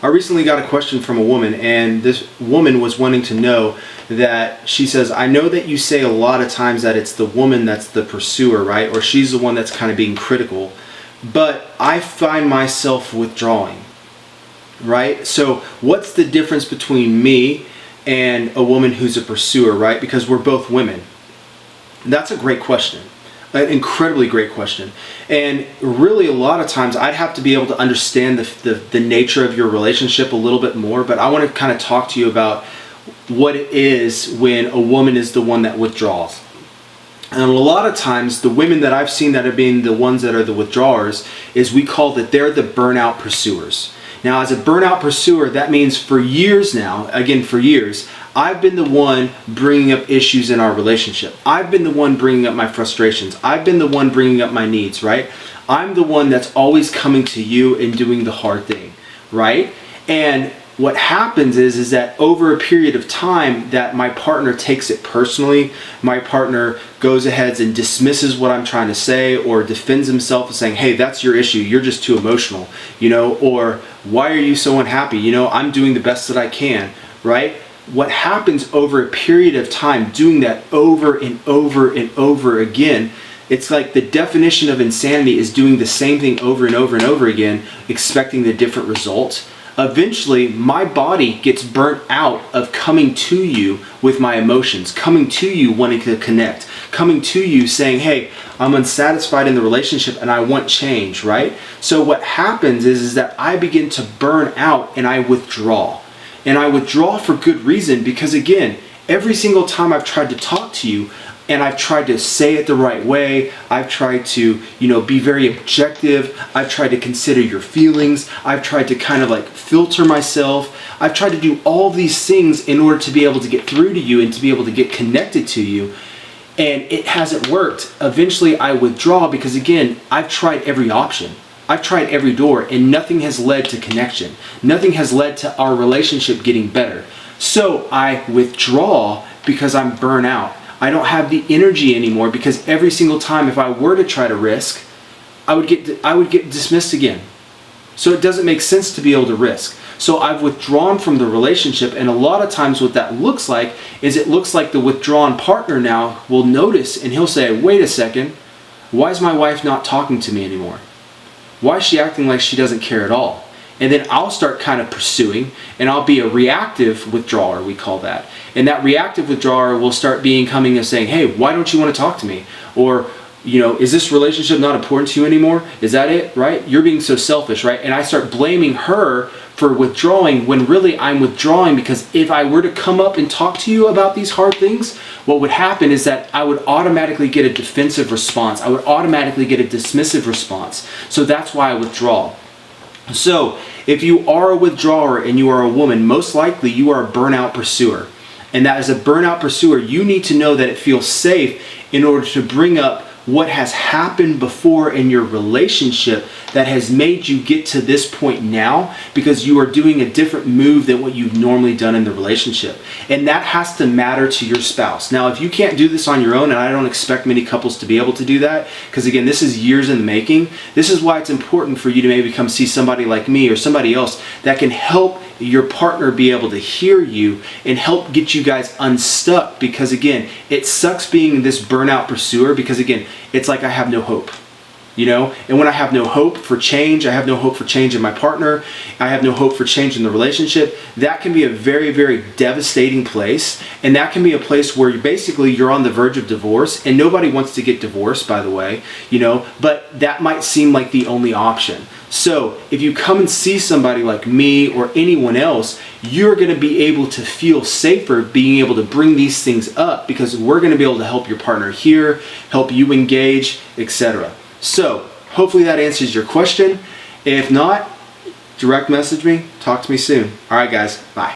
I recently got a question from a woman, and this woman was wanting to know that she says, I know that you say a lot of times that it's the woman that's the pursuer, right? Or she's the one that's kind of being critical, but I find myself withdrawing, right? So what's the difference between me and a woman who's a pursuer, right? Because we're both women. That's a great question. An incredibly great question. And really a lot of times I'd have to be able to understand the nature of your relationship a little bit more, but I want to kind of talk to you about what it is when a woman is the one that withdraws. And a lot of times the women that I've seen that have been the ones that are the withdrawers is we call that they're the burnout pursuers. Now, as a burnout pursuer, that means for years now, again for years, I've been the one bringing up issues in our relationship. I've been the one bringing up my frustrations. I've been the one bringing up my needs, right? I'm the one that's always coming to you and doing the hard thing, right? And what happens is that over a period of time that my partner takes it personally, my partner goes ahead and dismisses what I'm trying to say or defends himself saying, hey, that's your issue, you're just too emotional, or why are you so unhappy? I'm doing the best that I can, right? What happens over a period of time, doing that over and over and over again, it's like the definition of insanity is doing the same thing over and over and over again, expecting the different results. Eventually, my body gets burnt out of coming to you with my emotions, coming to you wanting to connect, coming to you saying, hey, I'm unsatisfied in the relationship and I want change, right? So what happens is that I begin to burn out and I withdraw. And I withdraw for good reason because, again, every single time I've tried to talk to you and I've tried to say it the right way, I've tried to, be very objective, I've tried to consider your feelings, I've tried to kind of like filter myself, I've tried to do all these things in order to be able to get through to you and to be able to get connected to you, and it hasn't worked. Eventually I withdraw because, again, I've tried every option. I've tried every door and nothing has led to connection. Nothing has led to our relationship getting better. So I withdraw because I'm burnt out. I don't have the energy anymore because every single time if I were to try to risk, I would get dismissed again. So it doesn't make sense to be able to risk. So I've withdrawn from the relationship, and a lot of times what that looks like is it looks like the withdrawn partner now will notice and he'll say, wait a second, why is my wife not talking to me anymore? Why is she acting like she doesn't care at all? And then I'll start kind of pursuing, and I'll be a reactive withdrawer, we call that. And that reactive withdrawer will start coming and saying, hey, why don't you want to talk to me? Or, is this relationship not important to you anymore? Is that it, right? You're being so selfish, right? And I start blaming her for withdrawing when really I'm withdrawing because if I were to come up and talk to you about these hard things, what would happen is that I would automatically get a defensive response. I would automatically get a dismissive response. So that's why I withdraw. So if you are a withdrawer and you are a woman, most likely you are a burnout pursuer. And that as a burnout pursuer, you need to know that it feels safe in order to bring up what has happened before in your relationship that has made you get to this point now because you are doing a different move than what you've normally done in the relationship. And that has to matter to your spouse. Now, if you can't do this on your own, and I don't expect many couples to be able to do that, because again, this is years in the making, this is why it's important for you to maybe come see somebody like me or somebody else that can help your partner be able to hear you and help get you guys unstuck, because again, it sucks being this burnout pursuer because again, it's like I have no hope. And when I have no hope for change, I have no hope for change in my partner, I have no hope for change in the relationship, that can be a very, very devastating place. And that can be a place where you're on the verge of divorce, and nobody wants to get divorced, by the way, but that might seem like the only option. So if you come and see somebody like me or anyone else, you're going to be able to feel safer being able to bring these things up because we're going to be able to help your partner hear, help you engage, etc. So hopefully that answers your question. If not, direct message me, talk to me soon. All right, guys, bye.